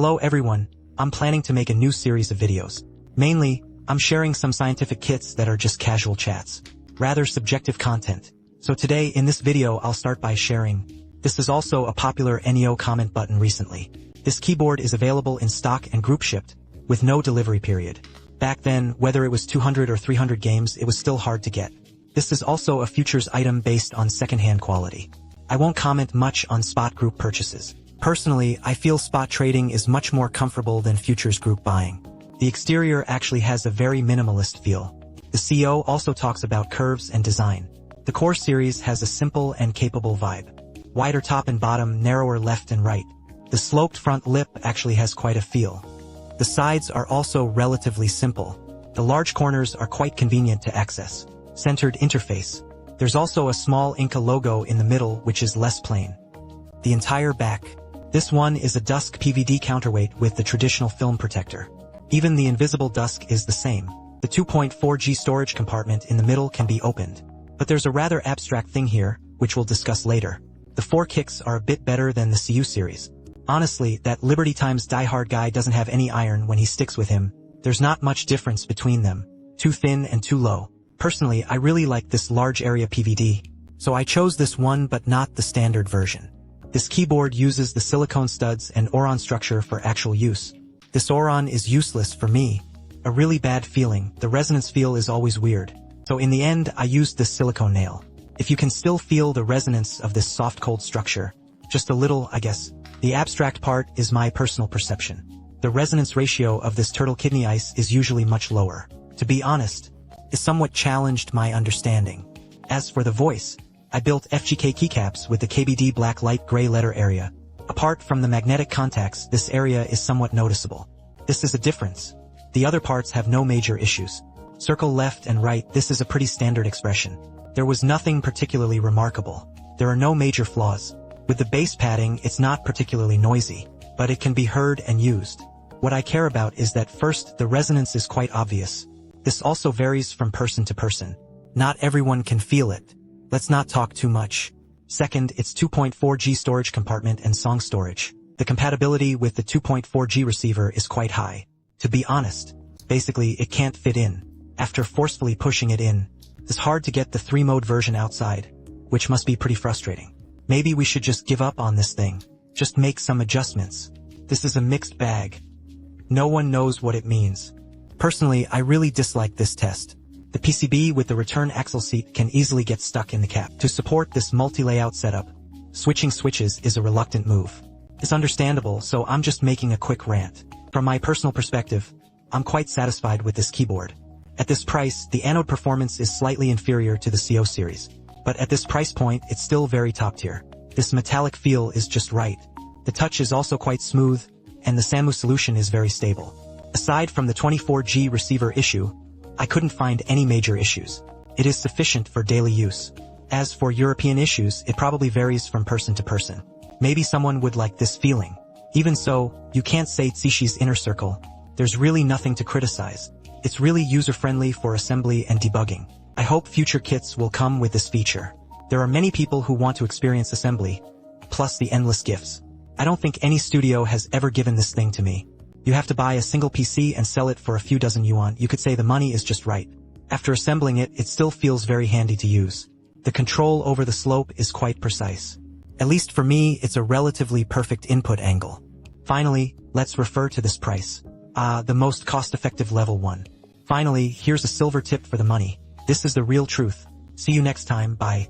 Hello everyone, I'm planning to make a new series of videos. Mainly, I'm sharing some scientific kits that are just casual chats. Rather subjective content. So today in this video I'll start by sharing. This is also a popular NEO comment button recently. This keyboard is available in stock and group shipped, with no delivery period. Back then, whether it was 200 or 300 games, it was still hard to get. This is also a futures item based on second-hand quality. I won't comment much on spot group purchases. Personally, I feel spot trading is much more comfortable than futures group buying. The exterior actually has a very minimalist feel. The CEO also talks about curves and design. The core series has a simple and capable vibe. Wider top and bottom, narrower left and right. The sloped front lip actually has quite a feel. The sides are also relatively simple. The large corners are quite convenient to access. Centered interface. There's also a small Inca logo in the middle which is less plain. The entire back. This one is a dusk PVD counterweight with the traditional film protector. Even the invisible dusk is the same. The 2.4G storage compartment in the middle can be opened. But there's a rather abstract thing here, which we'll discuss later. The 4 kicks are a bit better than the CU series. Honestly, that Liberty Times diehard guy doesn't have any iron when he sticks with him. There's not much difference between them. Too thin and too low. Personally, I really like this large area PVD. So I chose this one but not the standard version. This keyboard uses the silicone studs and Oron structure for actual use. This Oron is useless for me. A really bad feeling, the resonance feel is always weird. So in the end, I used this silicone nail. If you can still feel the resonance of this soft cold structure, just a little, I guess. The abstract part is my personal perception. The resonance ratio of this turtle kidney ice is usually much lower. To be honest, it somewhat challenged my understanding. As for the voice, I built FGK keycaps with the KBD black light gray letter area. Apart from the magnetic contacts, this area is somewhat noticeable. This is a difference. The other parts have no major issues. Circle left and right, this is a pretty standard expression. There was nothing particularly remarkable. There are no major flaws. With the bass padding, it's not particularly noisy, but it can be heard and used. What I care about is that first, the resonance is quite obvious. This also varies from person to person. Not everyone can feel it. Let's not talk too much. Second, its 2.4G storage compartment and song storage. The compatibility with the 2.4G receiver is quite high. To be honest, basically it can't fit in. After forcefully pushing it in, it's hard to get the 3-mode version outside, which must be pretty frustrating. Maybe we should just give up on this thing. Just make some adjustments. This is a mixed bag. No one knows what it means. Personally, I really dislike this test. The PCB with the return axle seat can easily get stuck in the cap. To support this multi-layout setup, switching switches is a reluctant move. It's understandable, so I'm just making a quick rant. From my personal perspective, I'm quite satisfied with this keyboard. At this price, the anode performance is slightly inferior to the CO series. But at this price point, it's still very top tier. This metallic feel is just right. The touch is also quite smooth, and the SAMU solution is very stable. Aside from the 24G receiver issue, I couldn't find any major issues. It is sufficient for daily use. As for European issues, it probably varies from person to person. Maybe someone would like this feeling. Even so, you can't say Tsishi's inner circle. There's really nothing to criticize. It's really user-friendly for assembly and debugging. I hope future kits will come with this feature. There are many people who want to experience assembly, plus the endless gifts. I don't think any studio has ever given this thing to me. You have to buy a single PC and sell it for a few dozen yuan. You could say the money is just right. After assembling it, it still feels very handy to use. The control over the slope is quite precise. At least for me, it's a relatively perfect input angle. Finally, let's refer to this price. The most cost-effective level 1. Finally, here's a silver tip for the money. This is the real truth. See you next time, bye.